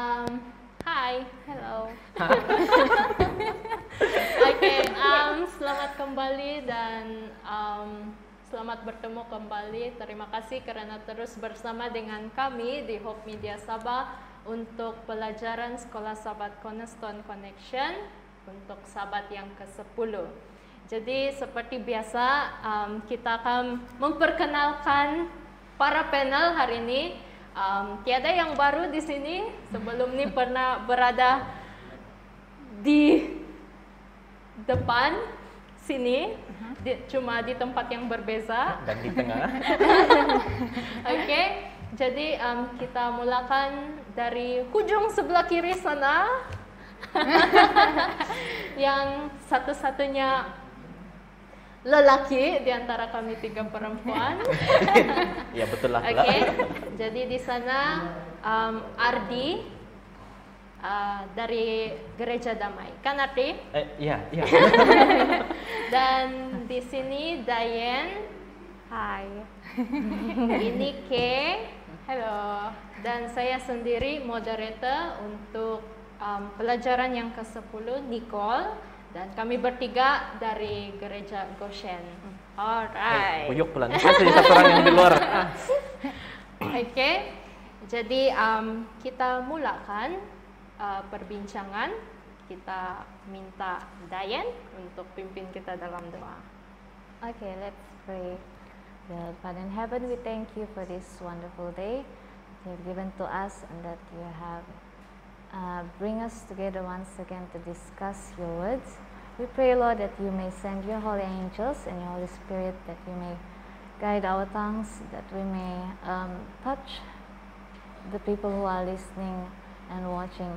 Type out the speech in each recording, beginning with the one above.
Hi, hello. Oke, selamat kembali dan selamat bertemu kembali. Terima kasih karena terus bersama dengan kami di Hope Media Sabah untuk pelajaran Sekolah Sahabat Cornerstone Connection untuk Sabat yang ke-10. Jadi seperti biasa kita akan memperkenalkan para panel hari ini. Tiada yang baru di sini. Sebelum ini pernah berada di depan sini, cuma di tempat yang berbeza dan di tengah. Oke, jadi kita mulakan dari ujung sebelah kiri sana, yang satu-satunya lelaki di antara kami tiga perempuan. Ya betul lah. Oke, jadi di sana Ardi dari Gereja Damai, kan Ardi? Iya. Dan di sini Diane, hai. Ini Kay, hello. Dan saya sendiri moderator untuk pelajaran yang ke-10, Nicole. Dan kami bertiga dari Gereja Goshen. Alright. Puyuk pelan. Jadi satu orang yang di luar. Oke, jadi kita mulakan perbincangan. Kita minta Diane untuk pimpin kita dalam doa. Okay, let's pray. Dear Father in heaven, we thank you for this wonderful day you have given to us, and that you have bring us together once again to discuss your words. We pray, Lord, that you may send your holy angels and your Holy Spirit, that you may guide our tongues, that we may touch the people who are listening and watching.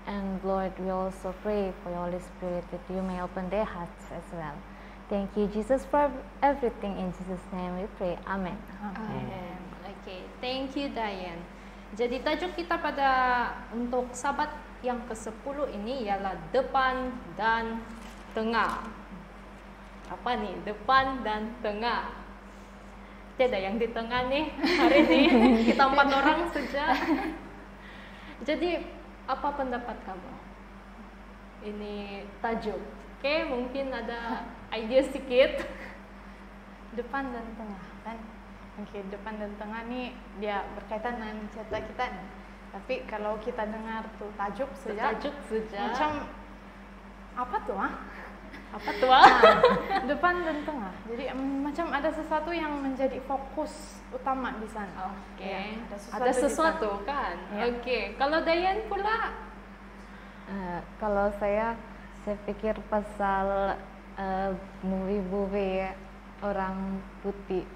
And Lord, we also pray for your Holy Spirit, that you may open their hearts as well. Thank you, Jesus, for everything. In Jesus' name we pray. Amen. Amen. Okay, thank you, Diane. Jadi tajuk kita pada untuk Sabat yang ke-10 ini ialah depan dan tengah. Apa nih? Depan dan tengah. Tiada yang di tengah nih hari ini. Kita 4 orang saja. Jadi apa pendapat kamu? Ini tajuk. Oke, mungkin ada ide sedikit. Depan dan tengah kan? Oke, depan dan tengah nih dia berkaitan dengan cerita kita nih. Tapi kalau kita dengar tuh tajuk saja, macam apa tuh Apa tuh depan dan tengah. Jadi macam ada sesuatu yang menjadi fokus utama di sana. Oke. Ya, ada sesuatu kan? Ya. Oke. Kalau Diane pula? Kalau saya pikir pasal movie orang putih.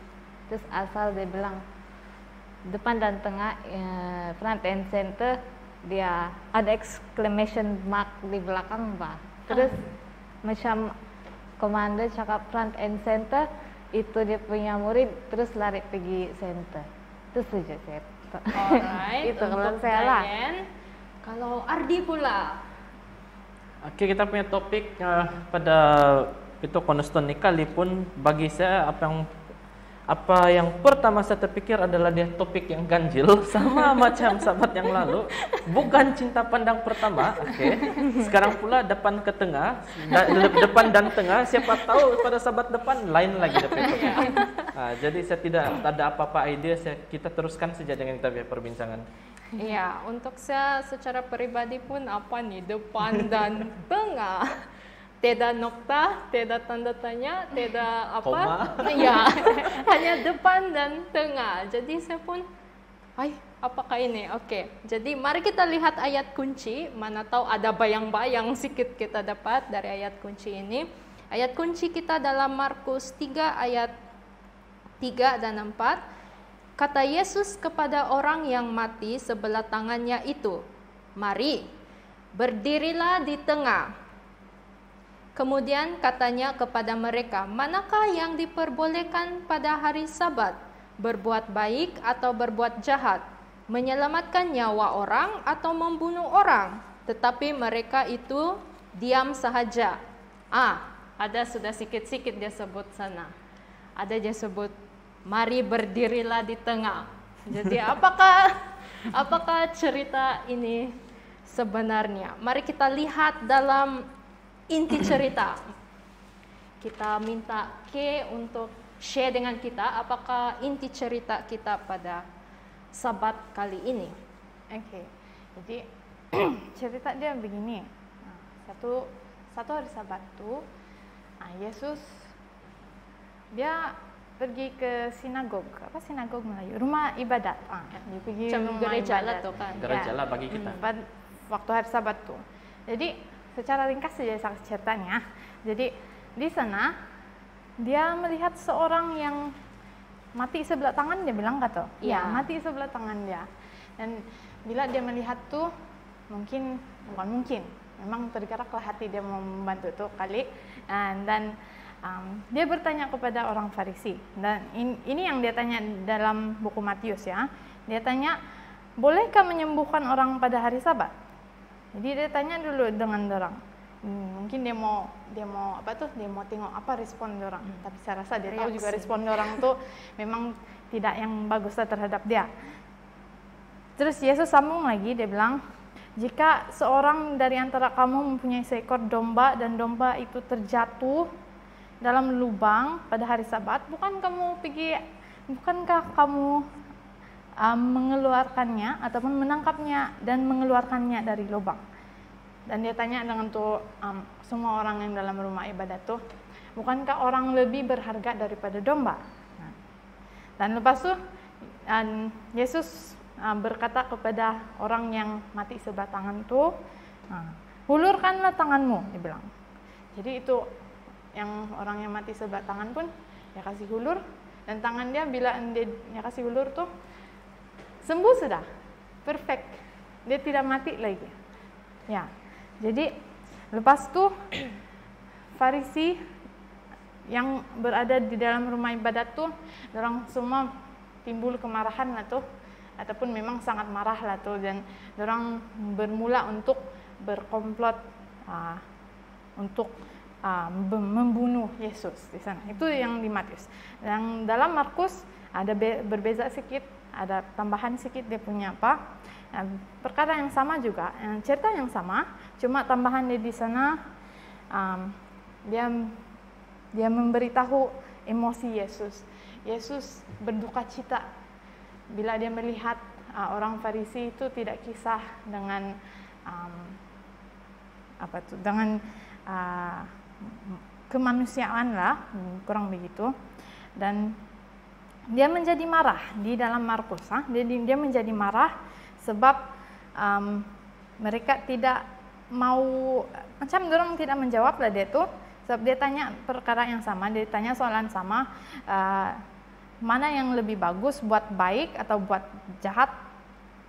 Terus asal dia bilang depan dan tengah, front and center, dia ada exclamation mark di belakang, Pak. Terus macam komander cakap front and center, itu dia punya murid terus lari pergi center. Itu saja saya. Alright. Itu kalau untuk saya lah. Diane. Kalau Ardi pula? Oke, kita punya topik pada itu Cornerstone ini kali pun bagi saya apa yang pertama saya terpikir adalah dia topik yang ganjil sama macam sahabat yang lalu, bukan cinta pandang pertama. Oke. Sekarang pula depan ke tengah, depan dan tengah, siapa tahu pada sahabat depan lain lagi topik. Jadi saya tidak ada apa-apa ide, kita teruskan saja dengan kita punya perbincangan. Iya, untuk saya secara pribadi pun apa nih depan dan tengah. Tidak nokta, tidak tanda tanya, tidak apa, ya, hanya depan dan tengah. Jadi saya pun, apakah ini? Oke, jadi mari kita lihat ayat kunci. Mana tahu ada bayang-bayang sedikit kita dapat dari ayat kunci ini. Ayat kunci kita dalam Markus 3 ayat 3 dan 4. Kata Yesus kepada orang yang mati sebelah tangannya itu, "Mari, berdirilah di tengah." Kemudian katanya kepada mereka, "Manakah yang diperbolehkan pada hari Sabat? Berbuat baik atau berbuat jahat? Menyelamatkan nyawa orang atau membunuh orang?" Tetapi mereka itu diam sahaja. Ada sudah sikit-sikit dia sebut sana. Ada dia sebut, "Mari berdirilah di tengah." Jadi apakah cerita ini sebenarnya? Mari kita lihat dalam inti cerita. Kita minta Ke untuk share dengan kita apakah inti cerita kita pada Sabat kali ini. Oke. Jadi cerita dia begini. Satu hari Sabat tuh Yesus dia pergi ke sinagog. Apa sinagog Melayu? Rumah ibadat. Dia pergi rumah gereja ibadat. lah tuh kan. Gereja lah bagi kita. Waktu hari Sabat tuh. Jadi secara ringkas saja ceritanya. Jadi di sana dia melihat seorang yang mati sebelah tangan, dia bilang kata. Iya. Mati sebelah tangan dia. Dan bila dia melihat tuh bukan mungkin. Memang tergeraklah hati dia mau membantu tuh kali. Dan dia bertanya kepada orang Farisi, dan ini yang dia tanya dalam buku Matius ya. Dia tanya, bolehkah menyembuhkan orang pada hari Sabat? Jadi dia tanya dulu dengan orang. Mungkin dia mau tengok apa respon orang. Tapi saya rasa dia tahu juga respon orang tuh memang tidak yang bagus terhadap dia. Terus Yesus sambung lagi, dia bilang, jika seorang dari antara kamu mempunyai seekor domba dan domba itu terjatuh dalam lubang pada hari Sabat, bukankah kamu mengeluarkannya ataupun menangkapnya dan mengeluarkannya dari lubang? Dan dia tanya dengan tuh semua orang yang dalam rumah ibadat tuh, bukankah orang lebih berharga daripada domba? Dan lepas itu Yesus berkata kepada orang yang mati sebelah tangan tuh, hulurkanlah tanganmu, dia bilang. Jadi itu yang orang yang mati sebelah tangan pun dia kasih hulur, dan tangan dia bila dia kasih hulur tuh sembuh sudah, perfect, dia tidak mati lagi. Ya, jadi lepas tuh Farisi yang berada di dalam rumah ibadat tuh, orang semua timbul kemarahan lah tuh, ataupun memang sangat marah lah tuh, dan orang bermula untuk berkomplot untuk membunuh Yesus di sana. Itu yang di Matius. Yang dalam Markus ada berbeza sedikit, ada tambahan sedikit dia punya apa? Perkara yang sama juga, cerita yang sama, cuma tambahan dia di sana dia memberitahu emosi Yesus. Yesus berduka cita bila dia melihat orang Farisi itu tidak kisah dengan dengan kemanusiaan lah, kurang begitu. Dan dia menjadi marah di dalam Markus. Dia menjadi marah sebab mereka tidak mau, macam orang tidak menjawab lah dia tuh. Sebab dia tanya perkara yang sama, dia tanya soalan sama, mana yang lebih bagus, buat baik atau buat jahat,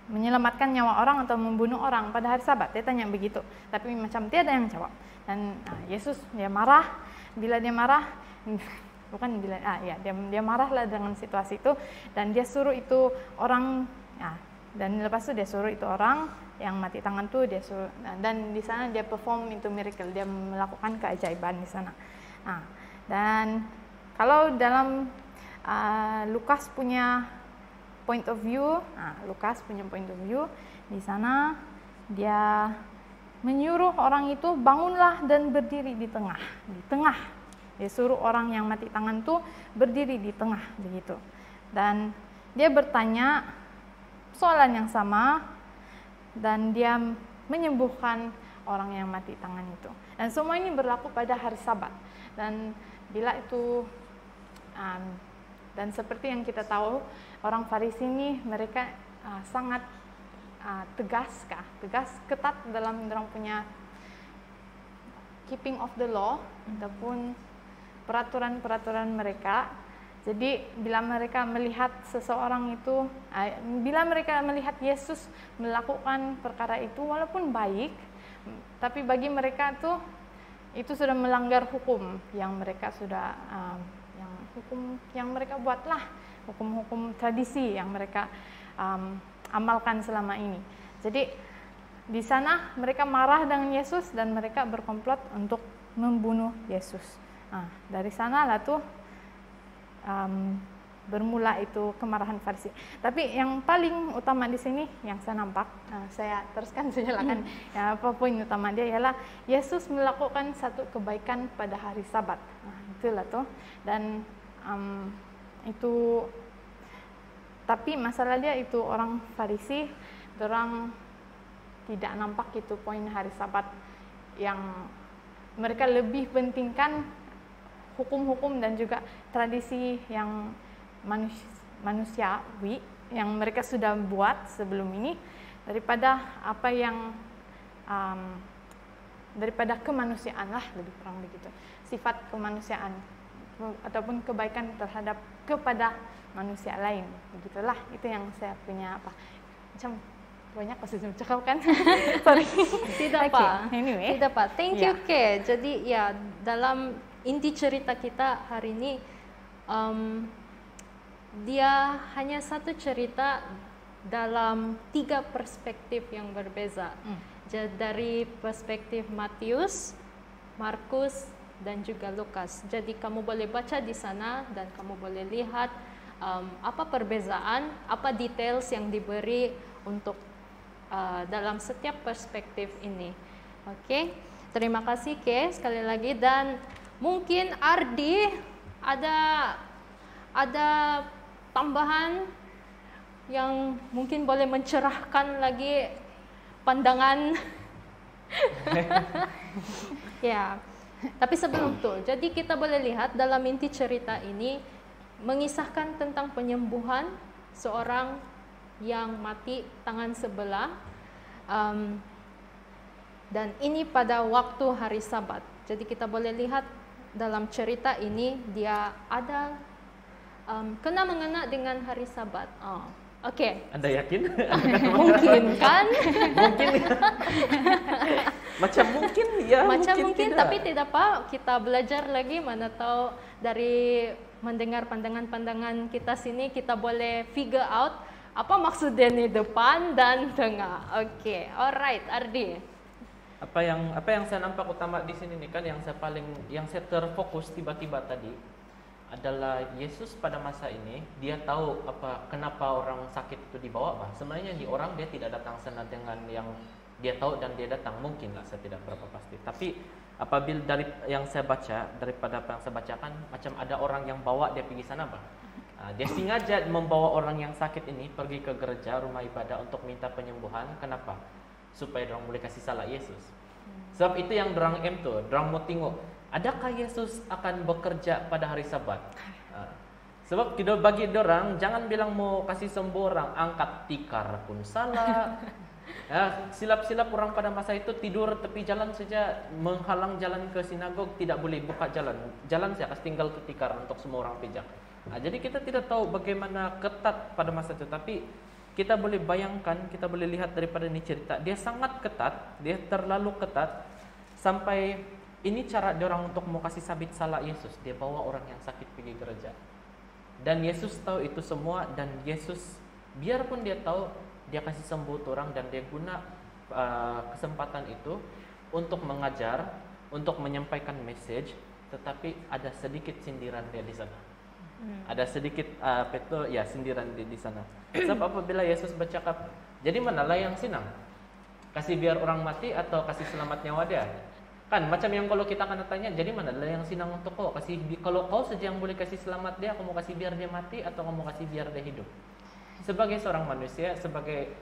menyelamatkan nyawa orang atau membunuh orang pada hari Sabat. Dia tanya begitu, tapi macam tiada yang jawab. Dan Yesus dia marah. Bila dia marah, dia marahlah dengan situasi itu, dan dia suruh itu orang, dan lepas itu dia suruh itu orang yang mati tangan tuh, dia suruh, dan di sana dia perform itu miracle, dia melakukan keajaiban di sana. Dan kalau dalam Lukas punya point of view, di sana dia menyuruh orang itu bangunlah dan berdiri di tengah. Dia suruh orang yang mati tangan tuh berdiri di tengah begitu. Dan dia bertanya soalan yang sama, dan dia menyembuhkan orang yang mati tangan itu. Dan semua ini berlaku pada hari Sabat. Dan bila itu dan seperti yang kita tahu, orang Farisi ini mereka sangat tegas, ketat dalam orang punya keeping of the law ataupun peraturan-peraturan mereka. Jadi bila mereka melihat seseorang itu, bila mereka melihat Yesus melakukan perkara itu walaupun baik, tapi bagi mereka tuh itu sudah melanggar hukum yang mereka sudah yang mereka buatlah, hukum-hukum tradisi yang mereka amalkan selama ini. Jadi di sana mereka marah dengan Yesus dan mereka berkomplot untuk membunuh Yesus. Dari sanalah tuh bermula itu kemarahan Farisi. Tapi yang paling utama di sini yang saya nampak, saya teruskan silakan. Ya, apa poin utama dia ialah Yesus melakukan satu kebaikan pada hari Sabat. Itulah tuh. Dan itu, tapi masalah dia itu orang Farisi, orang tidak nampak itu poin hari Sabat, yang mereka lebih pentingkan hukum-hukum dan juga tradisi yang manusiawi yang mereka sudah buat sebelum ini daripada apa yang daripada kemanusiaan lah, lebih kurang begitu, sifat kemanusiaan ataupun kebaikan kepada manusia lain, begitulah. Itu yang saya punya macam banyak pasti cakap kan. Sorry. Tidak apa. Anyway. Tidak apa. Thank you, Ke. Jadi ya, dalam inti cerita kita hari ini, dia hanya satu cerita dalam 3 perspektif yang berbeza. Jadi dari perspektif Matius, Markus, dan juga Lukas. Jadi kamu boleh baca di sana dan kamu boleh lihat apa perbezaan, apa details yang diberi untuk dalam setiap perspektif ini. Oke, terima kasih Ke sekali lagi. Dan mungkin Ardi ada tambahan yang mungkin boleh mencerahkan lagi pandangan. Ya, tapi sebelum itu, jadi kita boleh lihat dalam inti cerita ini mengisahkan tentang penyembuhan seorang yang mati tangan sebelah, dan ini pada waktu hari Sabat. Jadi kita boleh lihat dalam cerita ini dia ada kena mengena dengan hari Sabat. Oke. Anda yakin? Mungkin kan? Mungkin. Macam mungkin ya. Macam mungkin tidak. Tapi tidak apa. Kita belajar lagi, mana tahu dari mendengar pandangan-pandangan kita sini kita boleh figure out apa maksudnya nih depan dan tengah. Oke, alright, Ardi. Apa yang saya nampak utama di sini nih kan, yang saya terfokus tiba-tiba tadi adalah Yesus pada masa ini dia tahu kenapa orang sakit itu dibawa. Sebenarnya di orang dia tidak datang sana dengan yang dia tahu dan dia datang, mungkin lah, saya tidak berapa pasti. Tapi apabila dari yang saya baca, daripada apa yang saya bacakan, macam ada orang yang bawa dia pergi sana, dia sengaja membawa orang yang sakit ini pergi ke gereja, rumah ibadah untuk minta penyembuhan. Kenapa? Supaya orang boleh kasih salah Yesus. Sebab itu yang dorang tuh, dorang mau tengok, adakah Yesus akan bekerja pada hari Sabat? Sebab kita bagi dorang, jangan bilang mau kasih sembuh orang, angkat tikar pun salah. Silap-silap orang pada masa itu tidur tepi jalan saja, menghalang jalan ke sinagog, tidak boleh buka jalan. Jalan saya kasih tinggal ke tikar untuk semua orang pijak. Jadi kita tidak tahu bagaimana ketat pada masa itu, tapi kita boleh bayangkan, kita boleh lihat daripada ini cerita, dia sangat ketat, dia terlalu ketat sampai ini cara dia orang untuk mau kasih sabit salah Yesus. Dia bawa orang yang sakit pergi gereja. Dan Yesus tahu itu semua, dan Yesus biarpun dia tahu, dia kasih sembuh orang, dan dia guna kesempatan itu untuk mengajar, untuk menyampaikan message, tetapi ada sedikit sindiran dia di sana. Ada sedikit sindiran dia di sana. Sebab apabila Yesus bercakap, jadi manalah yang senang? Kasih biar orang mati atau kasih selamat nyawa dia? Kan macam yang kalau kita akan tanya, jadi manalah yang senang untuk kau? Kalau kau saja yang boleh kasih selamat dia, kamu kasih biar dia mati atau kamu kasih biar dia hidup? Sebagai seorang manusia, sebagai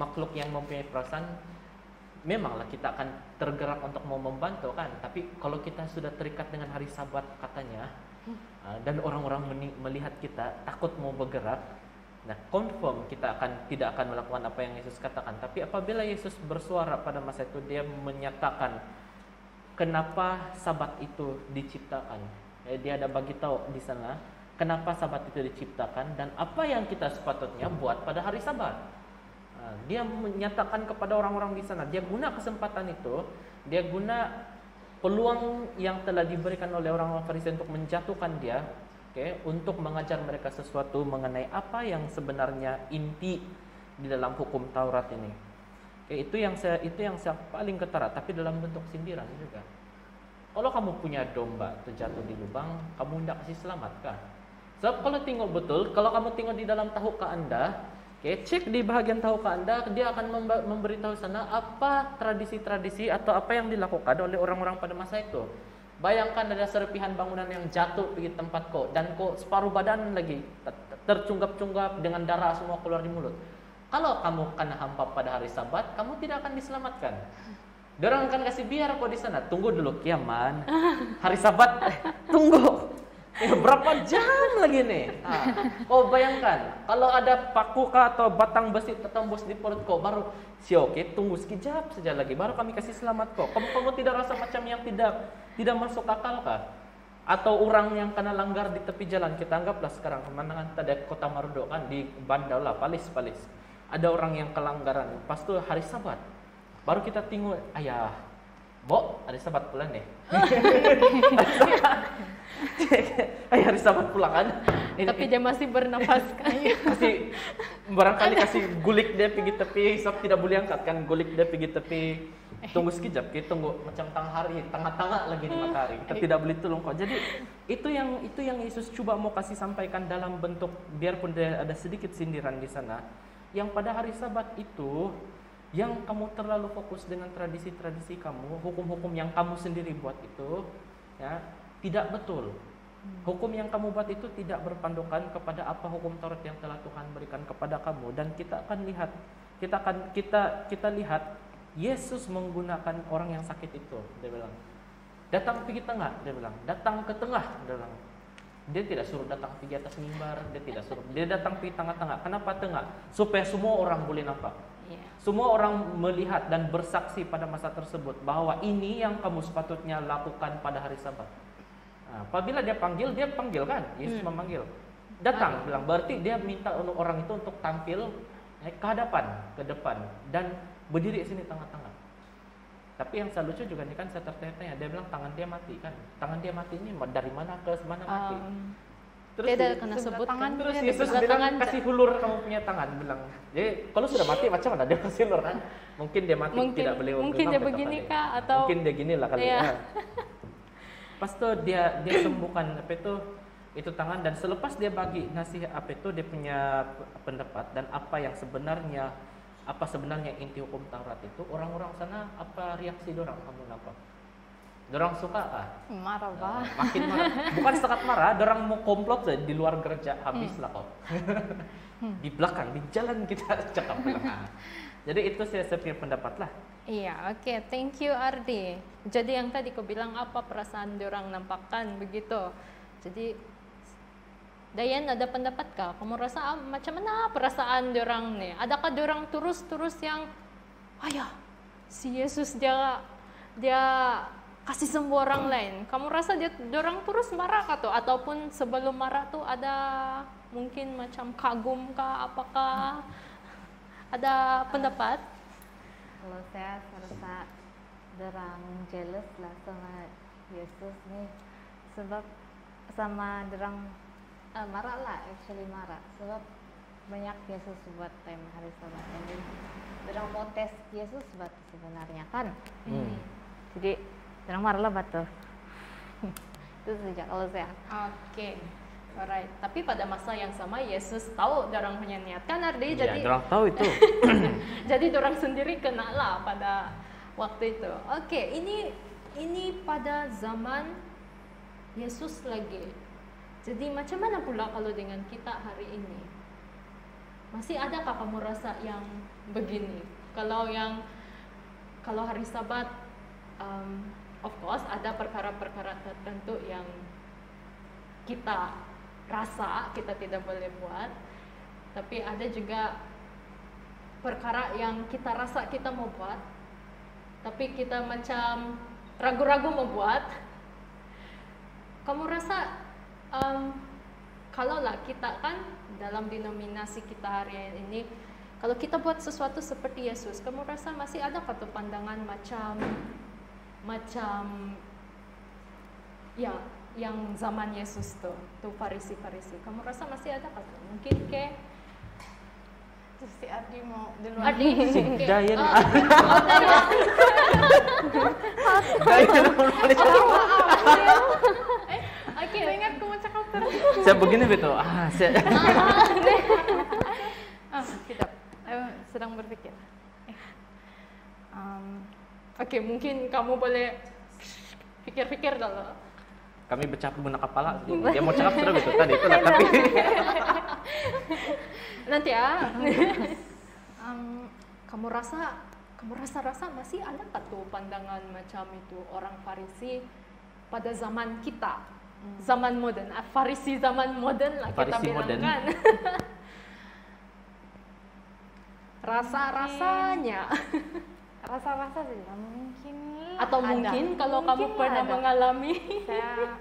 makhluk yang mempunyai perasaan, memanglah kita akan tergerak untuk mau membantu kan. Tapi kalau kita sudah terikat dengan hari Sabat katanya, dan orang-orang melihat kita takut mau bergerak, nah confirm kita tidak akan melakukan apa yang Yesus katakan. Tapi apabila Yesus bersuara pada masa itu, dia menyatakan kenapa Sabat itu diciptakan. Dia ada bagi tahu di sana kenapa Sabat itu diciptakan dan apa yang kita sepatutnya buat pada hari Sabat. Dia menyatakan kepada orang-orang di sana, dia guna kesempatan itu, dia guna peluang yang telah diberikan oleh orang-orang Farisi untuk menjatuhkan dia, untuk mengajar mereka sesuatu mengenai apa yang sebenarnya inti di dalam hukum Taurat ini. Itu yang saya paling ketara, tapi dalam bentuk sindiran juga. Kalau kamu punya domba terjatuh di lubang, kamu tidak kasih selamat kah? Sebab kalau tengok betul, kalau kamu tengok di dalam tahukah Anda, cek di bahagian tahukah Anda, dia akan memberitahu sana apa tradisi-tradisi atau apa yang dilakukan oleh orang-orang pada masa itu. Bayangkan ada serpihan bangunan yang jatuh di tempat kau, dan kau separuh badan lagi tercunggap-cunggap dengan darah semua keluar di mulut. Kalau kamu kena hampa pada hari Sabat, kamu tidak akan diselamatkan. Dorang akan kasih biar kau di sana. Tunggu dulu kiaman. Hari Sabat, tunggu. Berapa jam lagi nih? Kau bayangkan, kalau ada paku atau batang besi tertembus di perut kau, baru oke, tunggu sekejap saja lagi, baru kami kasih selamat kau. Kamu tidak rasa macam yang tidak masuk akal kah? Atau orang yang kena langgar di tepi jalan, kita anggaplah sekarang pemandangan tadi Kota Marudo kan di Bandau lah, Palis. Ada orang yang kelanggaran, pas itu hari Sabat. Baru kita tengok, ayah, Bo, hari Sabat pulang nih. Hari Sabat pulang kan. Tapi dia masih bernafas kan. Barangkali kasih gulik dia pergi tepi, sebab tidak boleh angkat kan, gulik dia pergi tepi. Tunggu sekejap, kita tunggu macam tengah-tengah lagi di matahari. Kita tidak boleh tolong kok. Jadi itu yang Yesus coba mau kasih sampaikan dalam bentuk, biarpun ada sedikit sindiran di sana. Yang pada hari Sabat itu, yang kamu terlalu fokus dengan tradisi-tradisi kamu, hukum-hukum yang kamu sendiri buat itu, ya, tidak betul. Hukum yang kamu buat itu tidak berpandukan kepada apa hukum Taurat yang telah Tuhan berikan kepada kamu. Dan kita akan lihat, kita lihat Yesus menggunakan orang yang sakit itu. Dia bilang, datang pergi tengah. Dia bilang, datang ke tengah. Dia bilang, dia tidak suruh datang pergi atas mimbar. Dia datang pergi tengah-tengah. Kenapa tengah? Supaya semua orang boleh nampak. Semua orang melihat dan bersaksi pada masa tersebut bahwa ini yang kamu sepatutnya lakukan pada hari Sabat. Nah, apabila dia panggil kan, Yesus memanggil. Datang, bilang, berarti dia minta orang itu untuk tampil ke depan dan berdiri di sini tengah-tengah. Tapi yang saya lucu juga nih kan, saya tertanya, dia bilang tangan dia mati kan. Tangan dia mati ini dari mana ke mana mati. Terus dia kena sebut tangan, terus Yesus bilang, kasih hulur kamu punya tangan, bilang. Jadi kalau sudah mati macam mana dia kasih hulur kan? Mungkin dia mati tidak boleh. Mungkin dia begini kah atau mungkin dia gini lah kali ya. Pas itu dia sembuhkan itu tangan, dan selepas dia bagi ngasih dia punya pendapat dan apa sebenarnya inti hukum Taurat itu, orang-orang sana apa reaksi dorang kamu nampak? Dorang suka kah? Marah bah. Makin marah. Bukan sekat marah, dorang mau komplot di luar gereja, habislah kau. Di belakang, di jalan kita cakap bilang. Jadi itu saya punya pendapat lah. Iya, oke. Thank you Ardi. Jadi yang tadi kau bilang apa perasaan dorang nampakkan begitu. Jadi Dayan, ada pendapat kah? Kamu rasa macam mana perasaan dorang nih? Adakah dorang terus yang ayah si Yesus dia kasih sembuh orang lain? Kamu rasa dorang terus marah kah tuh? Ataupun sebelum marah tuh ada mungkin macam kagum kah? Apakah ada pendapat? Kalau saya rasa dorang jealous lah sama Yesus nih, sebab sama dorang marah lah, actually marah, sebab banyak Yesus buat time hari Sabat ini. Dorang mau tes Yesus buat sebenarnya kan. Jadi dorang marah lah betul. Itu saja kalau saya. Oke. Alright. Tapi pada masa yang sama Yesus tahu dorang punya niat kan Ardi? Jadi dorang tahu itu. Jadi dorang sendiri kena lah pada waktu itu. Oke, ini pada zaman Yesus lagi. Jadi macam mana pula kalau dengan kita hari ini? Masih adakah kamu rasa yang begini? Kalau hari Sabat, of course ada perkara-perkara tertentu yang kita rasa kita tidak boleh buat, tapi ada juga perkara yang kita rasa kita mau buat, tapi kita macam ragu-ragu mau buat. Kamu rasa kalau lah kita kan dalam denominasi kita hari ini, kalau kita buat sesuatu seperti Yesus, kamu rasa masih ada kata pandangan macam ya yang zaman Yesus tuh Farisi. Kamu rasa masih ada kata? Mungkin si Ardi mau duluan. Ardi, si Dayan. Oke, ingat kamu cakap apa Saya begini betul. Saya Tidak. Sedang berpikir. Oke, mungkin kamu boleh pikir-pikir dulu. kami bercakap guna kepala. Dia mau cakap sudah betul tadi itulah tapi Nanti ya. Kamu rasa masih ada tuh pandangan macam itu orang Farisi pada zaman kita, zaman modern, Farisi zaman modern lah kita Farisi bilang modern. kan. Rasa-rasanya Rasa-rasa saja mungkin atau ada. mungkin kalau kamu Mungkin pernah ada. mengalami. Saya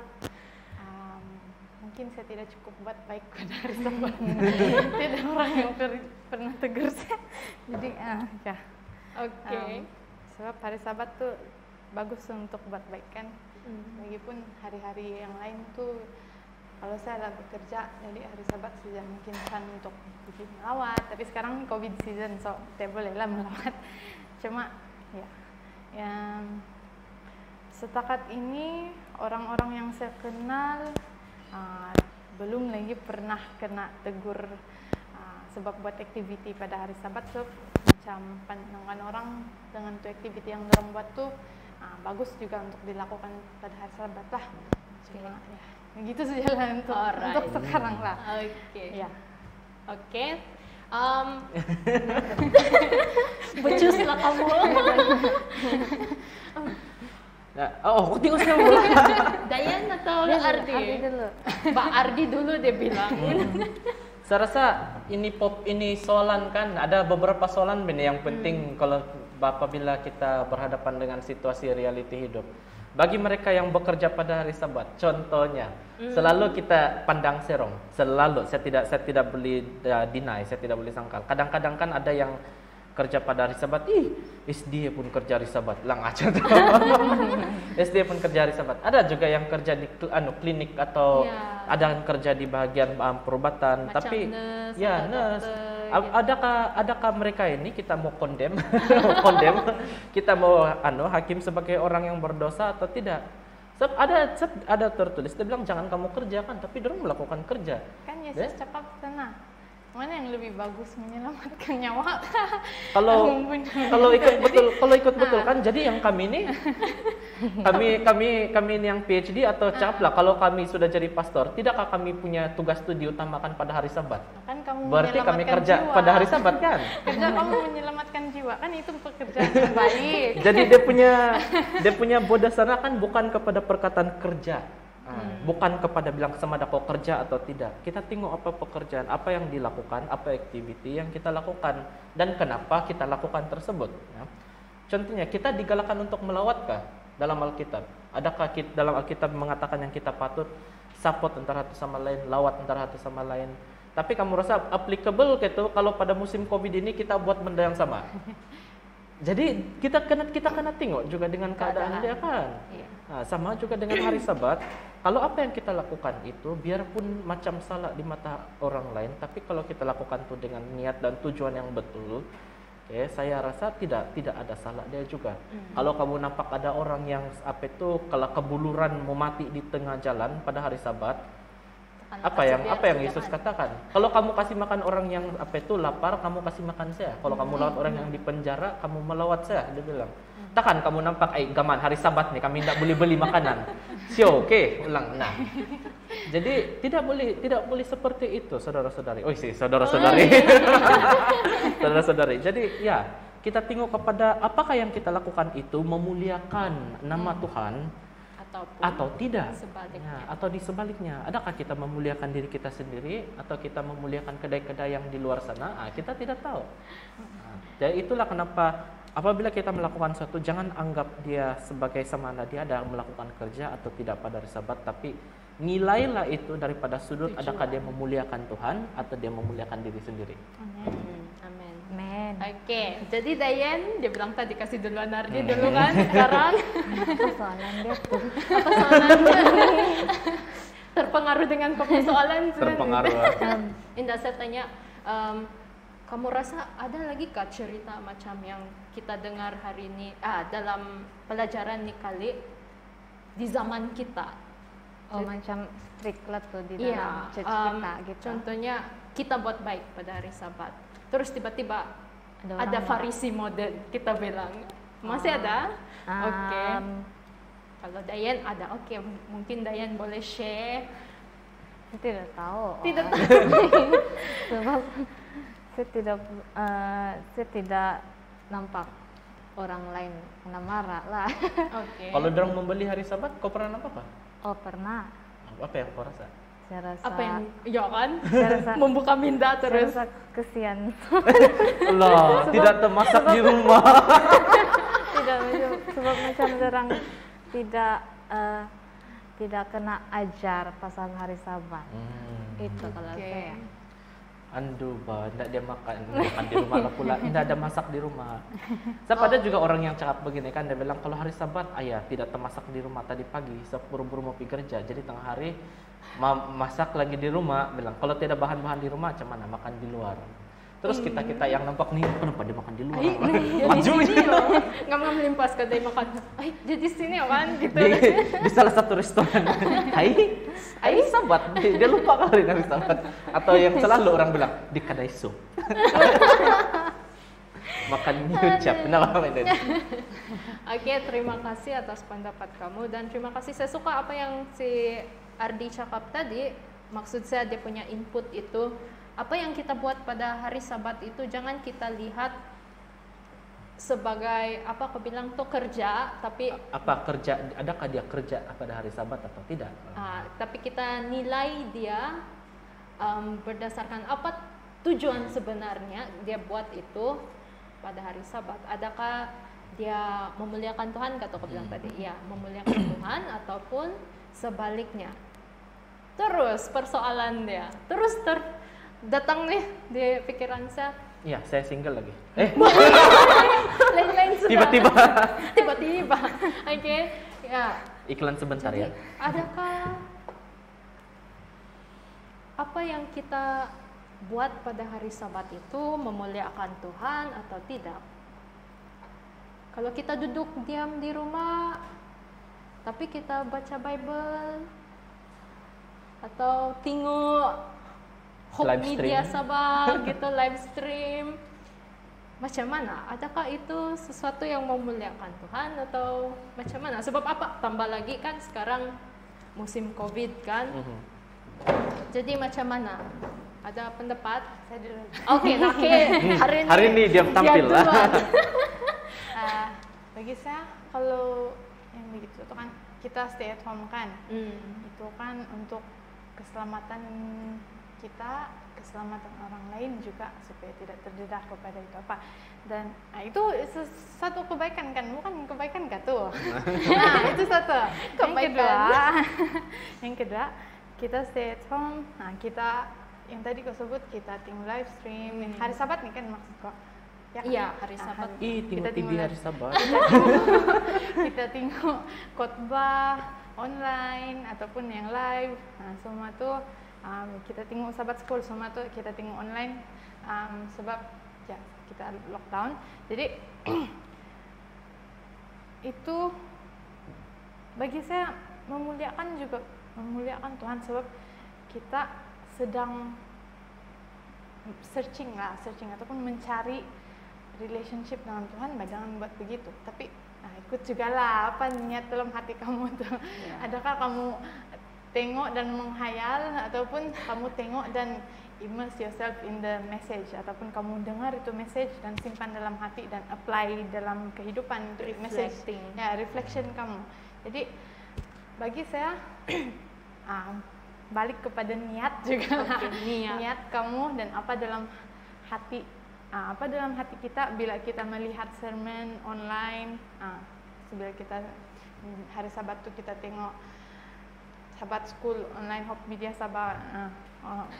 mungkin saya tidak cukup buat baik pada hari Sabat. Tidak orang yang pernah tegur saya. Jadi ya. Oke. Sebab hari Sabat tuh bagus untuk buat baik kan. Lagipun hari-hari yang lain tuh kalau saya lagi bekerja, jadi hari Sabat saja mungkin kan untuk pergi melawat. Tapi sekarang COVID season, so tidak boleh lah melawat. Cuma ya, yang setakat ini orang-orang yang saya kenal belum lagi pernah kena tegur sebab buat aktiviti pada hari Sabat. So macam pandangan orang dengan tuh aktiviti yang orang buat tuh bagus juga untuk dilakukan pada hari Sabat lah. Cuma ya begitu saja lah untuk sekarang lah. Oke. Ya. Oke. Becus lah kamu. Ya, aku tengok saya bola. Dayan atau Ardi? Ardi dulu. Mbak Ardi dulu dia bilang. Saya rasa ini soalan kan ada beberapa soalan benar yang penting kalau apabila kita berhadapan dengan situasi realiti hidup. Bagi mereka yang bekerja pada hari Sabat, contohnya selalu kita pandang serong. Selalu saya tidak boleh deny, saya tidak boleh sangkal. Kadang-kadang kan ada yang kerja pada hari Sabat, SDA pun kerja hari Sabat, lang aja tuh. SDA pun kerja hari Sabat. Ada juga yang kerja di klinik atau ada yang kerja di bagian perubatan. Macam tapi nurse, ya nurse. Adakah mereka ini kita mau condemn, kita mau hakim sebagai orang yang berdosa atau tidak? Sebab ada tertulis, dia bilang jangan kamu kerja kan, tapi dia melakukan kerja. Kan Yesus cakap sana. Mana yang lebih bagus menyelamatkan nyawa? Kalau ikut betul kan. Jadi yang kami ini kami ini yang PhD atau caplah kalau kami sudah jadi pastor, tidakkah kami punya tugas itu diutamakan pada hari Sabat? Kan kamu Berarti kami menyelamatkan kerja jiwa. pada hari Sabat kan? Kerja kamu menyelamatkan jiwa kan itu pekerjaan yang baik. Jadi dia punya boda sana kan bukan kepada perkataan kerja. Bukan kepada bilang sama ada kau kerja atau tidak. Kita tengok apa pekerjaan, apa yang dilakukan, apa aktiviti yang kita lakukan dan kenapa kita lakukan tersebut. Ya. Contohnya kita digalakkan untuk melawatkah dalam Alkitab? Adakah dalam Alkitab mengatakan yang kita patut support antara satu sama lain, lawat antara satu sama lain? Tapi kamu rasa applicable gitu kalau pada musim Covid ini kita buat benda yang sama? Jadi kita kena tengok juga dengan keadaan dia kan. Iya. Nah, sama juga dengan hari Sabat. Kalau apa yang kita lakukan itu biarpun macam salah di mata orang lain, tapi kalau kita lakukan itu dengan niat dan tujuan yang betul, saya rasa tidak ada salah dia juga. Kalau kamu nampak ada orang yang kalau kebuluran mau mati di tengah jalan pada hari Sabat, apa yang Yesus katakan? Kalau kamu kasih makan orang yang lapar, kamu kasih makan saya. Kalau kamu lawat orang yang di penjara, kamu melawat saya. Dia bilang, takkan kamu nampak, gaman hari Sabat nih, kami tidak boleh beli makanan. Sio, ulang. Nah, jadi tidak boleh seperti itu, saudara-saudari. Saudara-saudari. Saudara-saudari. Jadi ya, kita tengok kepada apakah yang kita lakukan itu memuliakan nama Tuhan atau tidak, atau di sebaliknya. Adakah kita memuliakan diri kita sendiri atau kita memuliakan kedai-kedai yang di luar sana? Kita tidak tahu. Jadi itulah kenapa apabila kita melakukan sesuatu, jangan anggap dia sebagai sama ada dia ada melakukan kerja atau tidak pada hari Sabat, tapi nilailah itu daripada sudut adakah dia memuliakan Tuhan atau dia memuliakan diri sendiri. Amen. Oke, jadi Dayan dia bilang tadi kasih duluan Ardi dulu kan. Sekarang Persoalan dia tuh. apa soalannya? Terpengaruh dengan persoalan. Terpengaruh. Indah saya tanya, kamu rasa ada lagi kah cerita macam yang kita dengar hari ini dalam pelajaran nih kali di zaman kita Oh, macam strict lah tuh di Iya, dalam church kita gitu. contohnya kita buat baik pada hari Sabat. Terus tiba-tiba Ada ada orang Farisi model, kita bilang. Masih ada? Oke. Kalau Dayan ada, oke. Mungkin Dayan boleh share. Saya tidak tahu. Tidak Sebab saya tidak nampak orang lain kena marah lah. Oke. Kalau dorang membeli hari Sabat, kau pernah nampak apa? Oh, pernah. Apa yang kau rasa? Saya rasa Apa yang ya kan? saya rasa Membuka minda saya terus. rasa kesian. Allah, tidak termasak di rumah. Tidak sebab macam orang tidak kena ajar pasal hari Sabat. Itu kalau Oke. saya. Andu ba, tidak dia makan di rumah lah pula, tidak ada masak di rumah. Sebab ada juga orang yang cakap begini kan, dia bilang kalau hari Sabat ayah tidak termasak di rumah tadi pagi, sebab buru-buru mau pergi kerja, jadi tengah hari masak lagi di rumah, bilang kalau tidak bahan-bahan di rumah, macam mana makan di luar. Terus kita yang nampak nih, kenapa dia makan di luar? Jadi sini loh, nggak melimpas ke dia makan. Ay, jadi sini ya kan gitu. Di salah satu restoran. Hai Sabat, dia lupa kali hari Sabat. Atau yang selalu orang bilang di kedai sup. Makan nyucap, nama itu. Oke, terima kasih atas pendapat kamu dan terima kasih. Saya suka apa yang si Ardi cakap tadi. Maksud saya dia punya input itu. Apa yang kita buat pada hari Sabat itu jangan kita lihat sebagai apa aku bilang tuh kerja, tapi Apa kerja? Adakah dia kerja pada hari Sabat atau tidak? tapi kita nilai dia berdasarkan apa tujuan sebenarnya dia buat itu pada hari Sabat. Adakah dia memuliakan Tuhan, kata aku bilang tadi? Ya, memuliakan Tuhan ataupun sebaliknya. Terus persoalan dia, terus datang nih di pikiran saya. Iya, saya single lagi. Lain-lain sudah. Tiba-tiba. Oke, ya. Iklan sebentar ya. Adakah apa yang kita buat pada hari Sabat itu memuliakan Tuhan atau tidak? Kalau kita duduk diam di rumah, tapi kita baca Bible atau tengok Hope Live Media stream. Sabah gitu, live stream. Macam mana? Adakah itu sesuatu yang memuliakan Tuhan atau macam mana? Sebab apa? Tambah lagi kan sekarang musim Covid kan. Jadi macam mana? Ada pendapat? Saya dulu. Oke. Hari ini dia tampil lah. Bagi saya kalau yang begitu itu kan kita stay at home kan. Itu kan untuk keselamatan kita, keselamatan orang lain juga supaya tidak terdedah kepada itu apa. Dan itu satu kebaikan kan, bukan kebaikan gak tuh? Nah, itu satu. Yang kedua, kita stay at home. Nah, kita yang tadi kau sebut kita tengok live stream. Hari Sabat nih kan maksud kau? Ya, Iya, hari Sabat. Tengok TV hari Sabat. Kita tengok khotbah online ataupun yang live. Nah, semua tuh kita tengok Sabat School, semua tuh kita tengok online sebab ya kita lockdown. Jadi itu bagi saya memuliakan Tuhan sebab kita sedang searching ataupun mencari relationship dengan Tuhan. Jangan buat begitu, tapi ikut juga lah apa niat dalam hati kamu tuh. Adakah kamu tengok dan menghayal ataupun kamu tengok dan immerse yourself in the message, ataupun kamu dengar itu message dan simpan dalam hati dan apply dalam kehidupan itu message ya, reflection kamu. Jadi bagi saya balik kepada niat juga. Niat kamu dan apa dalam hati kita bila kita melihat sermon online. Sebelum kita hari Sabat tuh kita tengok Sabat School online Hope Media Sabah.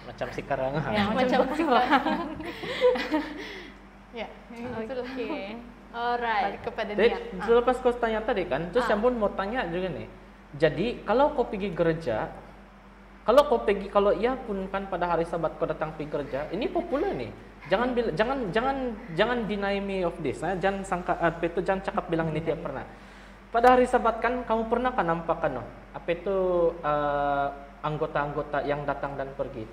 Macam sekarang. Ya, macam sekarang. Ya, itulah. Oke. Alright. Balik kepada Jadi, niat. selepas kau tanya tadi kan, terus yang pun mau tanya juga nih. Jadi, kalau kau pergi gereja, kalau ia pun kan pada hari Sabat kau datang pergi gereja, ini populer nih. Jangan deny me of this. Jangan cakap bilang ini tidak pernah. Pada hari Sabat kan kamu pernah kan nampak kan Apa itu anggota-anggota yang datang dan pergi?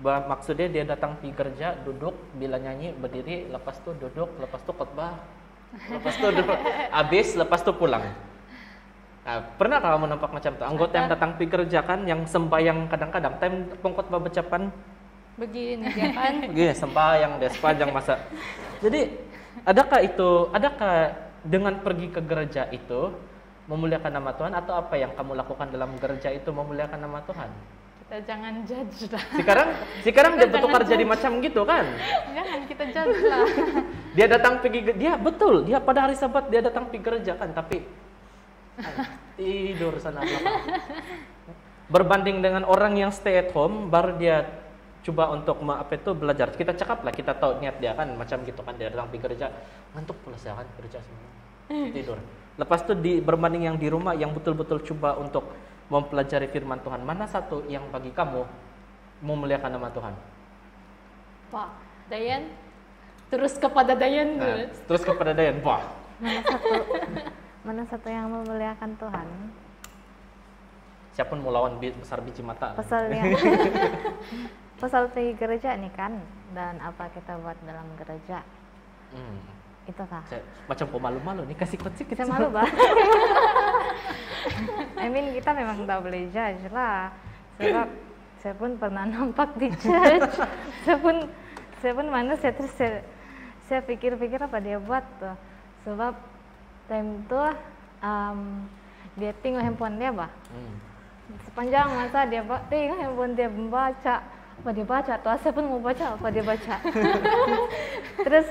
Maksudnya dia datang pergi kerja, duduk, bila nyanyi berdiri, lepas tu duduk, lepas tu khotbah, lepas tu duduk, habis, lepas tu pulang. Nah, pernah kamu nampak macam tu? Anggota yang datang pergi kerja kan, yang sembahyang kadang-kadang, time pengkhotbah becapan, Begini dia kan. begini sembahyang dia sepanjang masa. Jadi adakah dengan pergi ke gereja itu memuliakan nama Tuhan, atau apa yang kamu lakukan dalam gereja itu memuliakan nama Tuhan? Kita jangan judge lah. Sekarang dia bertukar jadi macam gitu kan? Jangan kita judge lah. Dia datang betul, dia pada hari Sabat dia datang pergi gereja kan, tapi tidur sana belakang. Berbanding dengan orang yang stay at home, baru dia coba untuk belajar. Kita cakap lah, kita tahu niat dia kan macam gitu kan, dia datang pergi gereja, ngantuk pula saya kan kerja semua, tidur. Lepas tu berbanding yang di rumah yang betul-betul coba untuk mempelajari firman Tuhan, mana satu yang bagi kamu memuliakan nama Tuhan? Pak Dayan, terus kepada Dayan. Nah, terus kepada Dayan, wah. Mana satu yang memuliakan Tuhan? Siapa mau lawan besar biji mata? Pasal pergi gereja nih kan, dan apa kita buat dalam gereja. Itu kah? Macam pemalu-malu nih, kasih kunci kita. Saya malu bah. I mean kita memang tak boleh judge lah. Sebab saya pun pernah nampak di church. saya pun manusia, terus saya pikir-pikir apa dia buat tuh. Sebab time tuh dia tengok handphone dia bah. Sepanjang masa dia tengok handphone dia membaca. Apa dia baca tuh? Saya pun mau baca apa dia baca. Terus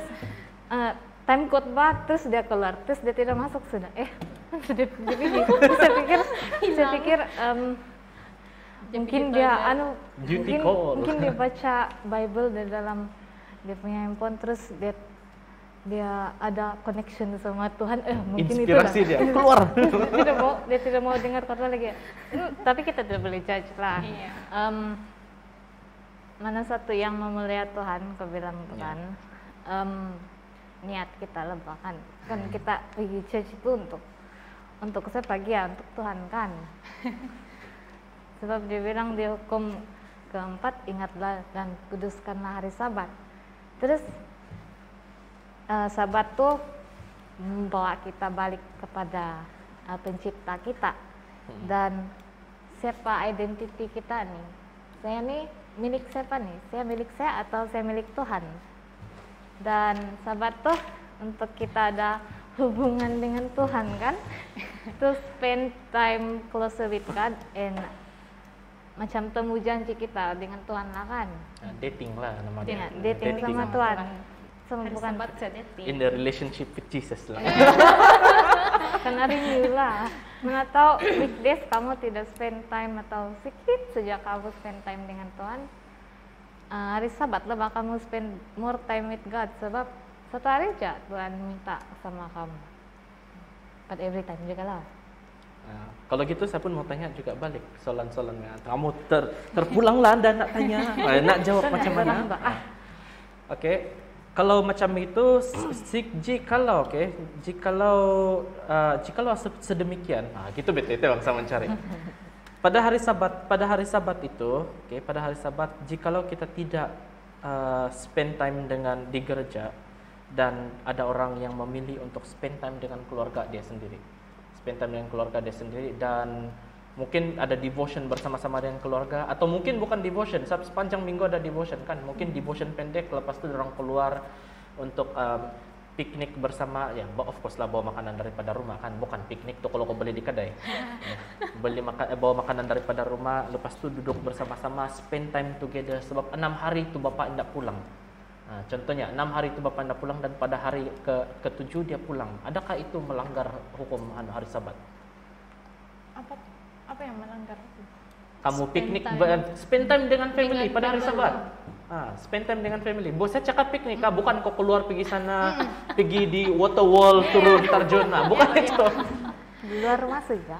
time khotbah, terus dia keluar, terus dia tidak masuk sudah. Sudah pergi. Saya pikir mungkin dia mungkin dia baca Bible di dalam dia punya handphone, terus dia ada connection sama Tuhan. Mungkin inspirasi itu dia keluar. dia tidak mau dengar khotbah lagi. Tapi kita tidak boleh judge lah. Iya. Mana satu yang memuliakan Tuhan, kau bilang Tuhan. Niat kita lah bahkan kan kita pergi church itu untuk saya pagi ya, untuk Tuhan kan. Sebab dia bilang di hukum keempat, ingatlah dan kuduskanlah hari Sabat. Terus Sabat tuh membawa kita balik kepada pencipta kita dan siapa identiti kita nih. Saya nih milik siapa nih? Saya milik saya atau saya milik Tuhan? Dan Sabat tuh untuk kita ada hubungan dengan Tuhan kan, to spend time closer with God and macam temu janji kita dengan Tuhan lah kan. Dating lah namanya. Dating sama Tuhan. Sama bukan Sabat saya dating. In the relationship with Jesus lah. Karena renew lah. Mana tahu weekdays kamu tidak spend time atau sedikit saja kamu spend time dengan Tuhan. Hari Sabat lah bakal kamu spend more time with God, sebab satu hari aja Tuhan minta sama kamu. But every time juga lah. Kalau gitu saya pun mau tanya juga balik soalan-soalannya. Kamu terpulang lah Anda nak tanya, nak jawab macam mana? Oke. Kalau macam itu, jikalau sedemikian, gitu betul itu bangsa mencari. Pada hari Sabat itu, pada hari Sabat, jikalau kita tidak spend time di gereja dan ada orang yang memilih untuk spend time dengan keluarga dia sendiri, dan mungkin ada devotion bersama-sama dengan keluarga, atau mungkin bukan devotion, sepanjang minggu ada devotion kan, mungkin devotion pendek, lepas itu orang keluar untuk piknik bersama, ya of course lah bawa makanan daripada rumah kan, bukan piknik tuh kalau kau beli di kedai. Bawa makanan daripada rumah, lepas tu duduk bersama-sama, spend time together, sebab 6 hari itu Bapak tidak pulang. Contohnya 6 hari itu Bapak tidak pulang dan pada hari ke-7 dia pulang. Adakah itu melanggar hukum hari Sabat? Apa yang melanggar? Kamu piknik, spend time dengan family pada hari Sabat. Spend time dengan family. Bos saya cakap piknik, bukan kau keluar pergi sana, pergi di water wall turun terjun, bukan itu. Di luar rumah saja.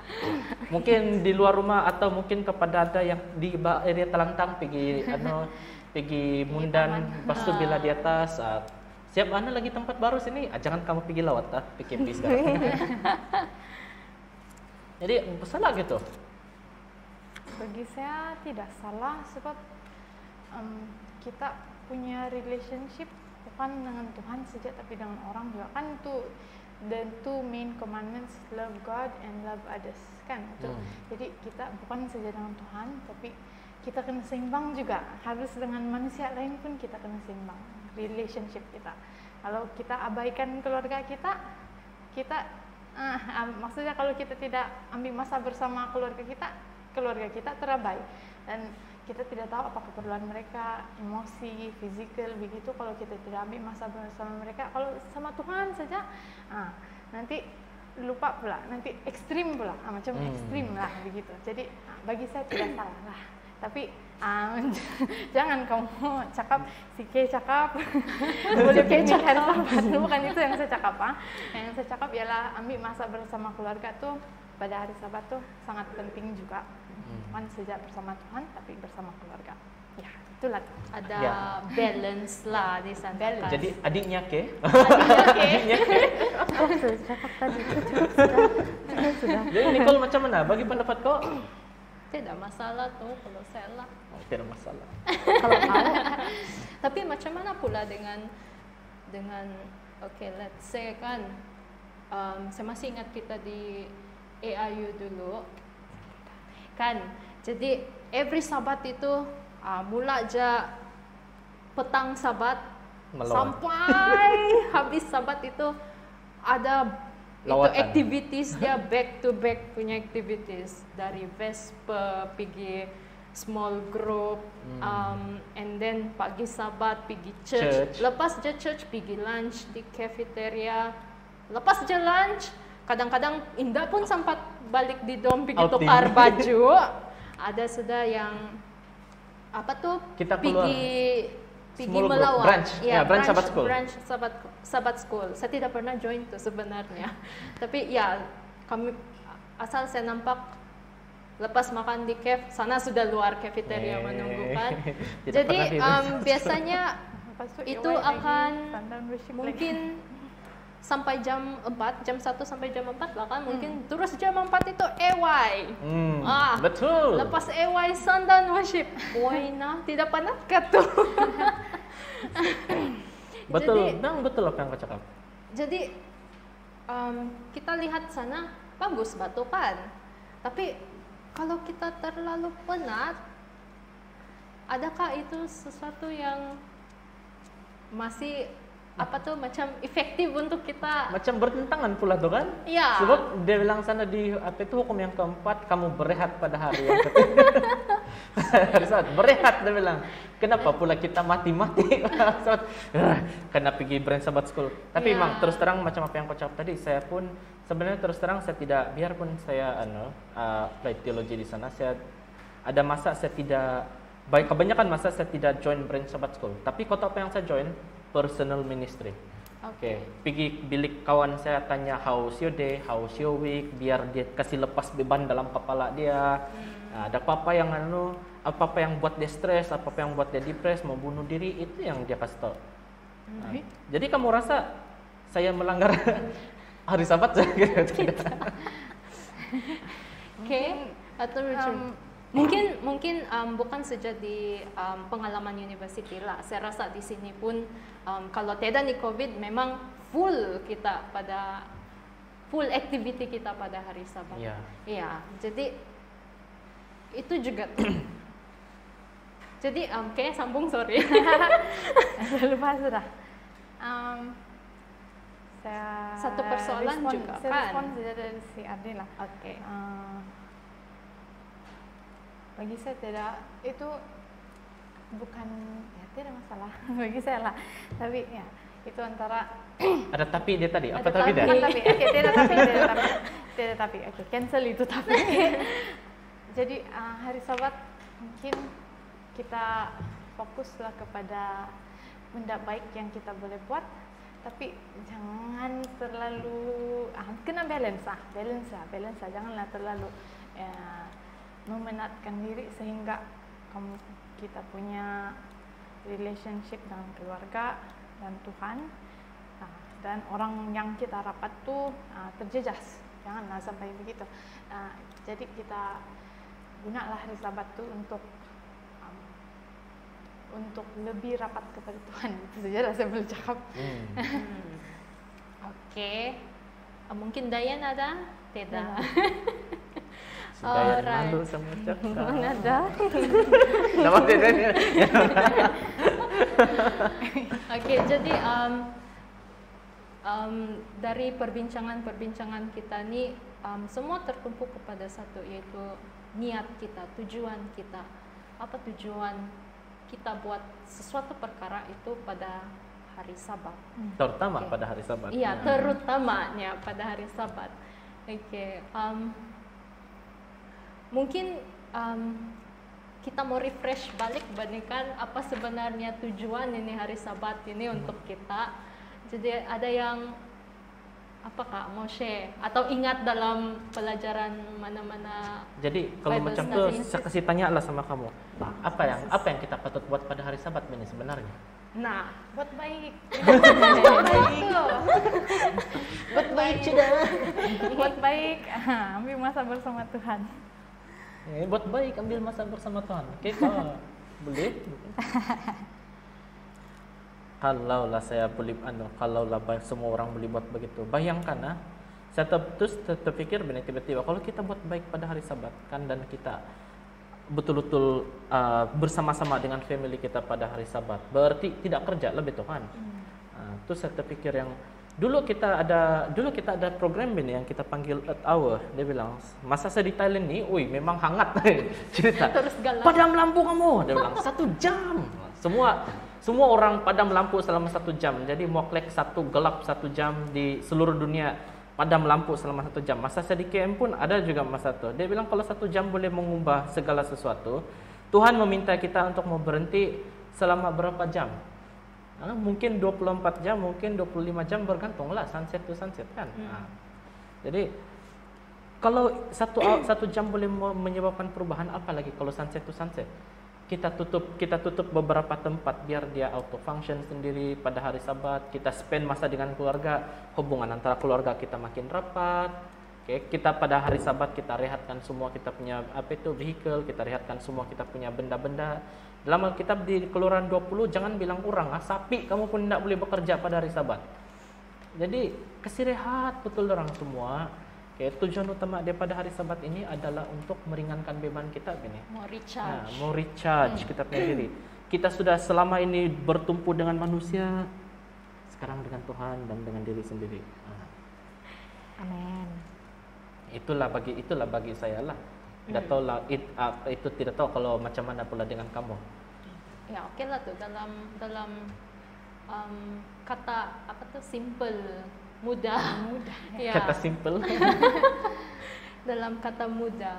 Mungkin di luar rumah, atau mungkin kepada ada yang di area Telantang pergi Mundan, lepas tu bila di atas, siap mana lagi tempat baru sini, jangan kamu pergi lawat, PKP sekarang. Jadi salah gitu. Bagi saya tidak salah sebab kita punya relationship bukan dengan Tuhan saja tapi dengan orang juga kan tuh. The two main commandments, love God and love others, kan? Jadi kita bukan saja dengan Tuhan, tapi kita kena seimbang juga. Harus dengan manusia lain pun kita kena seimbang relationship kita. Kalau kita abaikan keluarga kita maksudnya kalau kita tidak ambil masa bersama keluarga kita terabai dan kita tidak tahu apa keperluan mereka, emosi, fisikal, begitu. Kalau kita tidak ambil masa bersama mereka, kalau sama Tuhan saja, nanti lupa pula, nanti ekstrim pula, macam ekstrim lah begitu. Jadi bagi saya tidak salah lah. Tapi jangan kamu cakap, si K cakap, boleh kecap hari Sabat, bukan itu yang saya cakap. Yang saya cakap ialah ambil masa bersama keluarga tuh pada hari Sabat tuh sangat penting juga. Bukan saja bersama Tuhan, tapi bersama keluarga. Ya, itulah. Ada balance lah di sana. Jadi adiknya K. Adiknya K. Cakap tadi itu cukup sudah. Jadi Nicole macam mana? Bagi pendapat kau? Tidak masalah tuh kalau saya lah. Tidak masalah. Kalau mau. Tapi macam mana pula dengan let's say kan, saya masih ingat kita di AIU dulu. Kan, jadi every Sabat itu mula aja petang Sabat sampai habis Sabat itu ada itu activities dia back to back punya activities dari Vesper pergi small group and then pagi Sabat pergi church. Lepas je church pergi lunch di cafeteria. Lepas je lunch kadang-kadang Indah pun sempat balik di dom pergi tukar baju. Ada sudah yang apa tuh? Kita keluar. Pergi melawat. Branch. Ya, branch Sabat School. Branch Sabat School. Saya tidak pernah join tuh sebenarnya. Tapi ya kami asal saya nampak lepas makan di cafe, sana sudah luar cafeteria menunggu kan. Jadi biasanya itu akan mungkin sampai jam 4, jam 1 sampai jam 4 lah kan, mungkin terus jam 4 itu EY. Betul. Lepas EY Sundown Worship. Why na? Tidak penat ka tuh. Betul, betul apa yang kau cakap. Jadi kita lihat sana bagus batu kan. Tapi kalau kita terlalu penat, adakah itu sesuatu yang masih apa tuh macam efektif untuk kita? Macam bertentangan pula tuh kan? Iya. Sebab dia bilang sana di apa itu hukum yang keempat, kamu berehat pada hari yang ketiga. Berehat dia bilang. Kenapa pula kita mati-mati? Karena pergi Branch Sabat School. Tapi memang terus terang macam apa yang kau cakap tadi, saya pun sebenarnya terus terang saya tidak, biarpun saya applied teologi di sana, saya ada masa saya tidak, kebanyakan masa saya tidak join Branch Sabat School. Tapi kau tahu apa yang saya join? Personal ministry. Okay. Pergi bilik kawan saya, tanya how's your day, how's your week, biar dia kasih lepas beban dalam kepala dia. Ada apa-apa yang apa-apa yang buat dia stres, apa-apa yang buat dia depres, mau bunuh diri, itu yang dia kasih tahu. Jadi kamu rasa saya melanggar hari Sabat saya gitu? Oke, atau mungkin bukan saja di pengalaman university lah. Saya rasa di sini pun kalau tidak di COVID memang full activity kita pada hari Sabat. Iya. Jadi itu juga tuh. Jadi kayaknya sambung, sorry. Lupa sudah. Saya satu persoalan juga kan. Respon saja dari si Ardi lah. Oke. Bagi saya tidak, itu bukan, ya tidak masalah bagi saya lah. Tapi ya itu antara ada tapi dia tadi, apa tapi dia? Tidak tapi. Oke, cancel itu tapi. Jadi hari Sabat mungkin kita fokuslah kepada benda baik yang kita boleh buat, tapi jangan terlalu kena balance, janganlah terlalu memenatkan diri sehingga kita punya relationship dengan keluarga dan Tuhan dan orang yang kita rapat tuh terjejas. Janganlah sampai begitu. Jadi kita gunalah hari Sabat tuh untuk lebih rapat kepada Tuhan. Itu saja lah saya boleh cakap. Oke. Mungkin Dayan ada? Tidak. Si Dayan malu sama cakap. Ada. Nama dia. Oke, jadi dari perbincangan kita nih semua tertumpu kepada satu, yaitu niat kita, tujuan kita. Apa tujuan kita buat sesuatu perkara itu pada hari Sabat? Terutama pada hari Sabat. Iya, terutamanya pada hari Sabat. Oke, mungkin kita mau refresh balik bandingkan apa sebenarnya tujuan ini hari Sabat ini untuk kita. Jadi ada yang apa Kak mau share atau ingat dalam pelajaran mana-mana? Jadi kalau Bible macam tu study. saya kasih tanya lah sama kamu. Apa yang kita patut buat pada hari Sabat ini sebenarnya? Nah, Buat baik. Buat baik sudah. Buat baik. Ambil masa bersama Tuhan. Buat baik, ambil masa bersama Tuhan. Oke, Kak. Boleh? Kalaulah saya boleh, kalaulah semua orang boleh buat begitu. Bayangkan, saya terpikir benar tiba-tiba kalau kita buat baik pada hari Sabat kan, dan kita betul-betul bersama-sama dengan family kita pada hari Sabat, berarti tidak kerja lebih Tuhan. Terus saya terpikir yang dulu kita ada program ini yang kita panggil Earth Hour. Dia bilang masa saya di Thailand nih, memang hangat cerita. terus galak. Padam lampu kamu, dia bilang 1 jam. Semua orang padam lampu selama 1 jam. Jadi Moklek 1 gelap 1 jam di seluruh dunia padam lampu selama 1 jam. Masa saya di KM pun ada juga masa itu. Dia bilang kalau 1 jam boleh mengubah segala sesuatu. Tuhan meminta kita untuk mau berhenti selama berapa jam? Mungkin 24 jam, mungkin 25 jam, bergantunglah sunset to sunset kan. Jadi kalau 1 jam boleh menyebabkan perubahan, apalagi kalau sunset to sunset. Kita tutup beberapa tempat biar dia auto function sendiri pada hari Sabat. Kita spend masa dengan keluarga, hubungan antara keluarga kita makin rapat. Kita pada hari Sabat kita rehatkan semua kita punya vehicle, kita rehatkan semua kita punya benda-benda. Dalam Alkitab di Keluaran 20 jangan bilang kurang, sapi kamu pun tidak boleh bekerja pada hari Sabat. Jadi kasih rehat betul orang semua. Tujuan utama daripada hari Sabat ini adalah untuk meringankan beban kita ini. Mau recharge kita punya diri. Kita sudah selama ini bertumpu dengan manusia, sekarang dengan Tuhan dan dengan diri sendiri. Amin. Itulah bagi saya lah. Tidak tahu lah itu tidak tahu kalau macam mana pula dengan kamu. Ya oke lah tuh dalam kata apa tuh simple, mudah. Ya. Kata simple. Dalam kata mudah,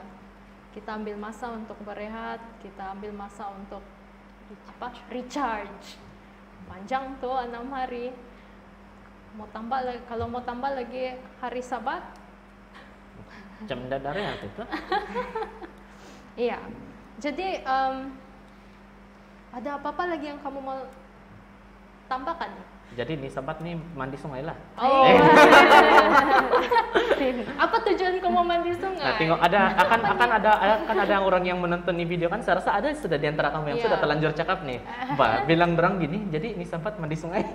kita ambil masa untuk berehat, kita ambil masa untuk recharge. Panjang tuh 6 hari. Kalau mau tambah lagi hari Sabat, jam dadarnya itu. iya. Jadi ada apa-apa lagi yang kamu mau tambahkan? Jadi nih Sabat nih mandi sungai lah. Oh. Apa tujuan kamu mandi sungai? Nah, tengok akan ada orang yang menonton ini video kan. Saya rasa ada sudah di antara kamu yang sudah terlanjur cakap nih. Bilang dorang gini, jadi ini Sabat mandi sungai.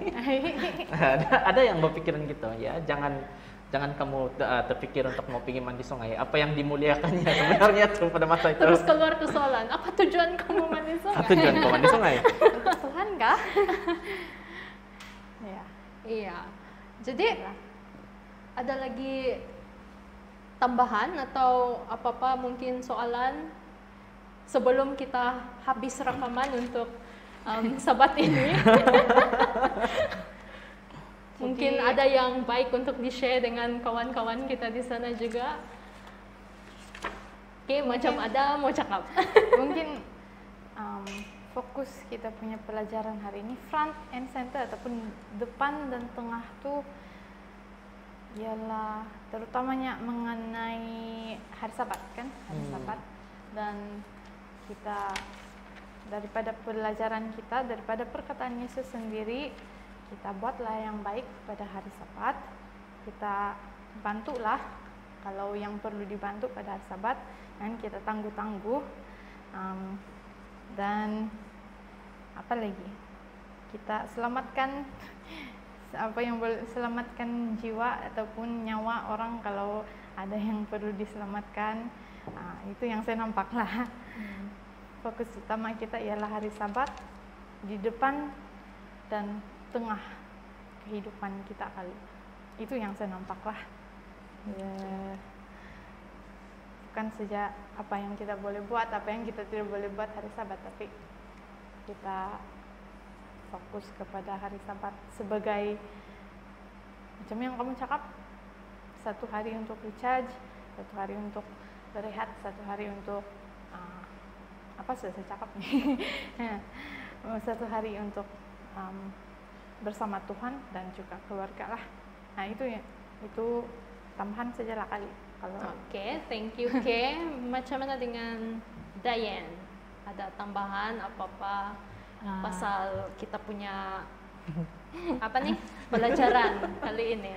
ada yang berpikiran gitu ya. Jangan kamu terpikir untuk mau pergi mandi sungai. Apa yang dimuliakannya sebenarnya tuh pada masa itu. Terus keluar ke soalan, apa tujuan kamu mandi sungai? Apa tujuan kamu mandi sungai? Untuk Tuhan kah? Ya. Iya. Jadi ada lagi tambahan atau apa-apa mungkin soalan sebelum kita habis rekaman untuk Sabat ini? Mungkin ada yang baik untuk di-share dengan kawan-kawan kita di sana juga. Oke, macam ada mau cakap. Mungkin fokus kita punya pelajaran hari ini front and center ataupun depan dan tengah tuh ialah terutamanya mengenai hari Sabat kan, hari Sabat, dan kita daripada pelajaran kita, daripada perkataan Yesus sendiri, kita buatlah yang baik pada hari Sabat. Kita bantulah kalau yang perlu dibantu pada hari Sabat, dan kita tangguh-tangguh. Dan apa lagi? Kita selamatkan apa yang boleh selamatkan jiwa ataupun nyawa orang kalau ada yang perlu diselamatkan. Itu yang saya nampak lah. Fokus utama kita ialah hari Sabat di depan dan tengah kehidupan kita kali. Itu yang saya nampak lah. Bukan saja apa yang kita boleh buat, apa yang kita tidak boleh buat hari Sabat, tapi kita fokus kepada hari Sabat sebagai macam yang kamu cakap, satu hari untuk recharge, satu hari untuk berehat, satu hari untuk apa sudah saya cakap nih satu hari untuk bersama Tuhan dan juga keluarga lah. Nah itu tambahan saja lah kali. Oke, thank you Ke. Macam mana dengan Diane? Ada tambahan apa-apa pasal kita punya apa nih pelajaran kali ini?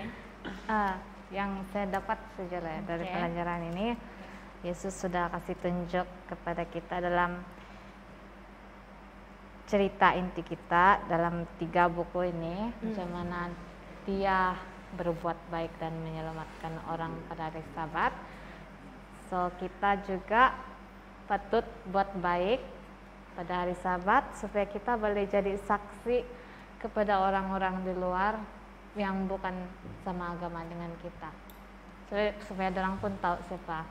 Yang saya dapat saja lah dari pelajaran ini, Yesus sudah kasih tunjuk kepada kita dalam cerita inti kita dalam 3 buku ini, bagaimana Dia berbuat baik dan menyelamatkan orang pada hari Sabat. So kita juga patut buat baik pada hari Sabat supaya kita boleh jadi saksi kepada orang-orang di luar yang bukan sama agama dengan kita, supaya orang pun tahu siapa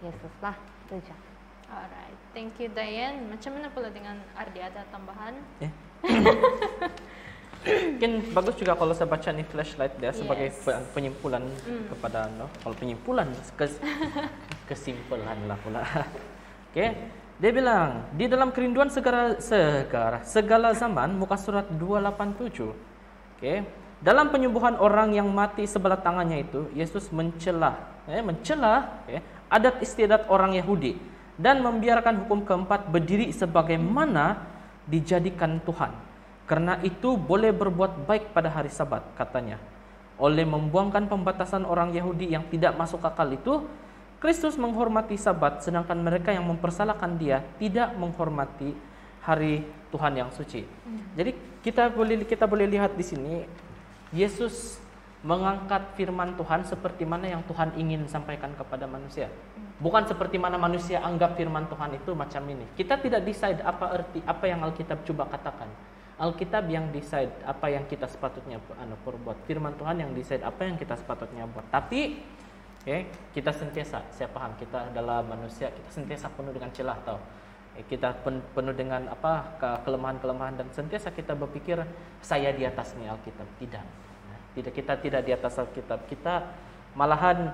Yesus lah. Itu aja. Alright, thank you Diane. Macam mana pula dengan Ardi, ada tambahan? Mungkin bagus juga kalau saya baca nih flashlight dia sebagai penyimpulan kepada kalau penyimpulan kesimpulan lah pula. Dia bilang di dalam kerinduan segala zaman, muka surat 287. Dalam penyembuhan orang yang mati sebelah tangannya itu, Yesus mencela adat istiadat orang Yahudi dan membiarkan hukum keempat berdiri sebagaimana dijadikan Tuhan. Karena itu boleh berbuat baik pada hari Sabat, katanya. Oleh membuangkan pembatasan orang Yahudi yang tidak masuk akal itu, Kristus menghormati Sabat, sedangkan mereka yang mempersalahkan Dia tidak menghormati hari Tuhan yang suci. Jadi kita boleh lihat di sini, Yesus mengangkat firman Tuhan seperti mana yang Tuhan ingin sampaikan kepada manusia. Bukan seperti mana manusia anggap firman Tuhan itu macam ini. Kita tidak decide apa yang Alkitab coba katakan. Alkitab yang decide apa yang kita sepatutnya perbuat. Firman Tuhan yang decide apa yang kita sepatutnya buat. Tapi kita sentiasa, saya paham, kita adalah manusia, kita sentiasa penuh dengan celah tau. Kita penuh dengan kelemahan-kelemahan dan sentiasa kita berpikir saya di atas nih Alkitab. Tidak, kita tidak di atas Alkitab. Kita malahan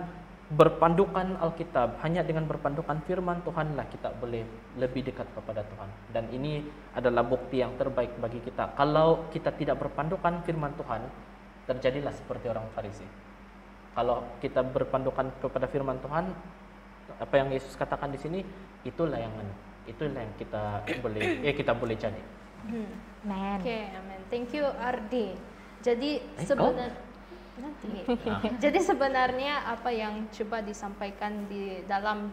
berpandukan Alkitab. Hanya dengan berpandukan firman Tuhanlah kita boleh lebih dekat kepada Tuhan. Dan ini adalah bukti yang terbaik bagi kita. Kalau kita tidak berpandukan firman Tuhan, terjadilah seperti orang Farisi. Kalau kita berpandukan kepada firman Tuhan, apa yang Yesus katakan di sini, itulah yang kita boleh jadi. Amen. Thank you Ardi. Jadi jadi sebenarnya apa yang coba disampaikan di dalam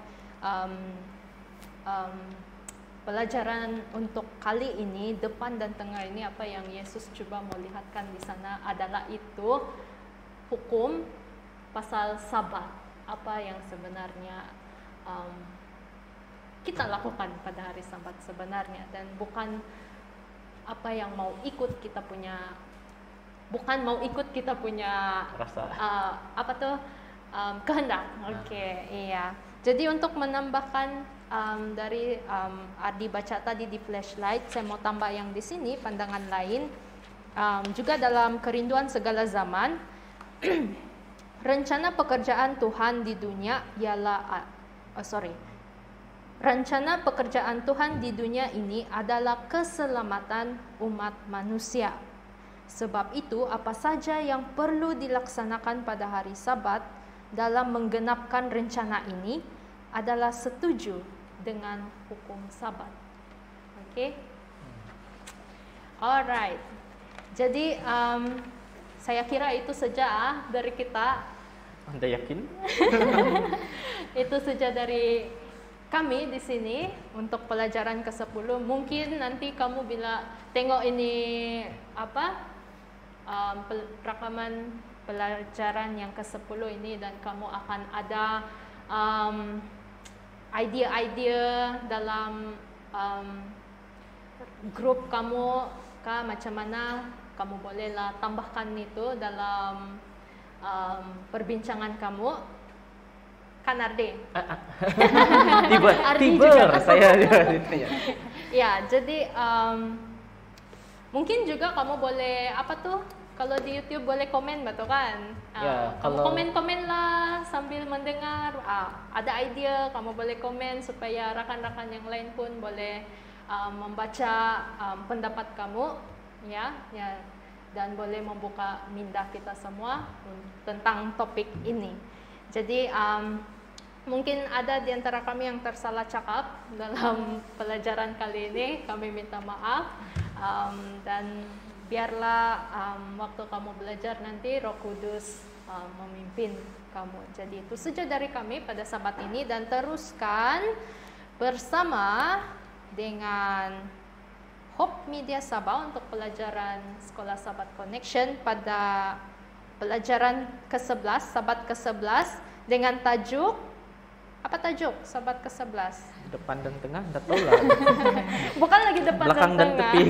pelajaran untuk kali ini, depan dan tengah ini, apa yang Yesus coba melihatkan di sana adalah itu hukum pasal Sabat. Apa yang sebenarnya kita lakukan pada hari Sabat sebenarnya, dan bukan apa yang mau ikut kita punya rasa kehendak. Iya. Jadi untuk menambahkan dari Ardi baca tadi di flashlight, saya mau tambah yang di sini pandangan lain. Juga dalam kerinduan segala zaman, rencana pekerjaan Tuhan di dunia ialah rencana pekerjaan Tuhan di dunia ini adalah keselamatan umat manusia. Sebab itu, apa saja yang perlu dilaksanakan pada hari Sabat dalam menggenapkan rencana ini adalah setuju dengan hukum Sabat. Alright. Jadi saya kira itu saja dari kita. Anda yakin? Itu saja dari kami di sini untuk pelajaran ke-10. Mungkin nanti kamu bila tengok ini rekaman pelajaran yang ke-10 ini dan kamu akan ada idea-idea dalam grup kamu macam mana kamu bolehlah tambahkan itu dalam perbincangan kamu. Kan Ardi? Tiba saya ditanya. Ya, jadi mungkin juga kamu boleh kalau di YouTube boleh komen betul kan? Ya, kamu komen-komen lah sambil mendengar. Ada idea kamu boleh komen supaya rakan-rakan yang lain pun boleh membaca pendapat kamu, ya, dan boleh membuka minda kita semua tentang topik ini. Jadi mungkin ada di antara kami yang tersalah cakap dalam pelajaran kali ini. Kami minta maaf dan biarlah waktu kamu belajar nanti Roh Kudus memimpin kamu. Jadi itu saja dari kami pada sabat ini, dan teruskan bersama dengan Hope Media Sabah untuk pelajaran Sekolah Sabat Connection pada pelajaran ke-11, sabat ke-11 dengan tajuk, apa tajuk sabat ke-11? Depan dan tengah, enggak tahu lah. Bukan lagi depan belakang dan dan tengah. tepi.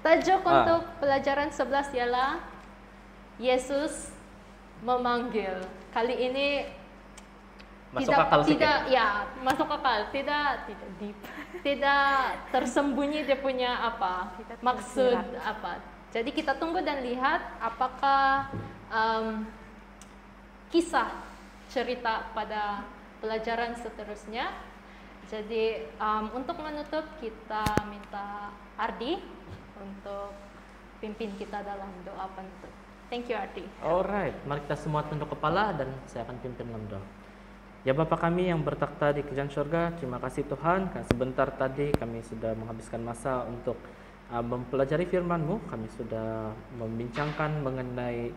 Tajuk untuk pelajaran 11 ialah Yesus memanggil. Kali ini Masuk akal sih. Masuk akal. Tidak deep. Tidak tersembunyi dia punya maksud apa. Jadi kita tunggu dan lihat apakah kisah cerita pada pelajaran seterusnya. Jadi untuk menutup kita minta Ardi untuk pimpin kita dalam doa penutup. Thank you Ardi. Alright, mari kita semua tunduk kepala dan saya akan pimpin dalam doa. Ya Bapa kami yang bertakhta di kerajaan surga, terima kasih Tuhan, karena sebentar tadi kami sudah menghabiskan masa untuk mempelajari firman-Mu. Kami sudah membincangkan mengenai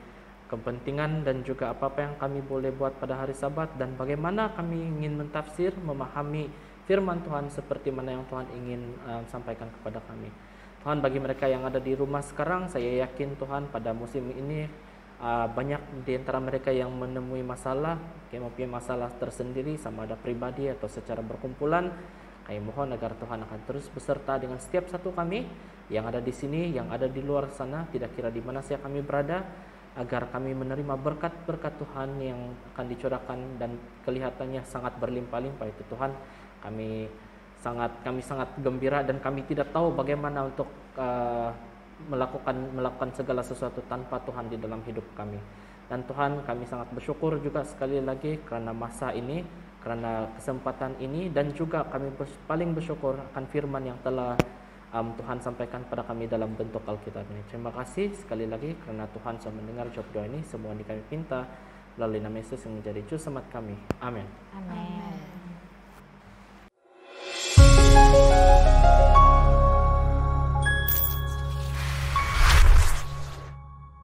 kepentingan dan juga apa-apa yang kami boleh buat pada hari Sabat, dan bagaimana kami ingin mentafsir, memahami firman Tuhan seperti mana yang Tuhan ingin sampaikan kepada kami. Tuhan, bagi mereka yang ada di rumah sekarang, saya yakin Tuhan pada musim ini banyak di antara mereka yang menemui masalah, mempunyai masalah tersendiri, sama ada pribadi atau secara berkumpulan. Kami mohon agar Tuhan akan terus beserta dengan setiap satu kami yang ada di sini, yang ada di luar sana, tidak kira di mana saja kami berada, agar kami menerima berkat-berkat Tuhan yang akan dicurahkan dan kelihatannya sangat berlimpah-limpah itu Tuhan. Kami sangat gembira dan kami tidak tahu bagaimana untuk melakukan segala sesuatu tanpa Tuhan di dalam hidup kami. Dan Tuhan, kami sangat bersyukur juga sekali lagi kerana masa ini, kerana kesempatan ini, dan juga kami paling bersyukur akan firman yang telah Tuhan sampaikan pada kami dalam bentuk Alkitab ini. Terima kasih sekali lagi kerana Tuhan sudah mendengar jawab doa ini. Semua ini kami minta melalui nama Yesus yang menjadi juru selamat kami. Amin. Amin.